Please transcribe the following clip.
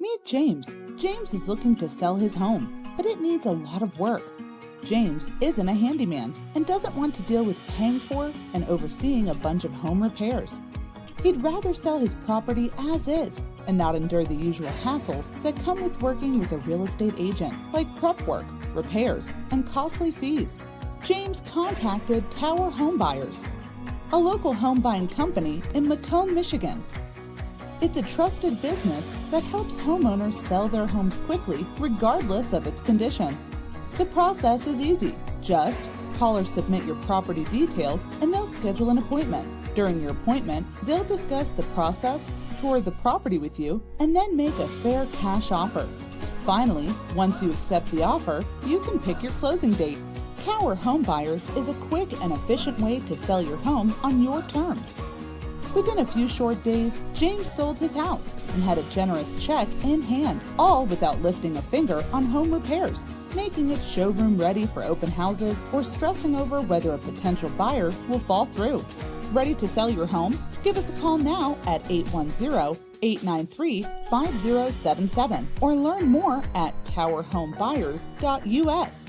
Meet James. James is looking to sell his home, but it needs a lot of work. James isn't a handyman and doesn't want to deal with paying for and overseeing a bunch of home repairs. He'd rather sell his property as is and not endure the usual hassles that come with working with a real estate agent, like prep work, repairs, and costly fees. James contacted Tower Home Buyers, a local home buying company in Macomb, Michigan. It's a trusted business that helps homeowners sell their homes quickly, regardless of its condition. The process is easy. Just call or submit your property details and they'll schedule an appointment. During your appointment, they'll discuss the process, tour the property with you, and then make a fair cash offer. Finally, once you accept the offer, you can pick your closing date. Tower Home Buyers is a quick and efficient way to sell your home on your terms. Within a few short days, James sold his house and had a generous check in hand, all without lifting a finger on home repairs, making it showroom ready for open houses or stressing over whether a potential buyer will fall through. Ready to sell your home? Give us a call now at 810-893-5077 or learn more at towerhomebuyers.us.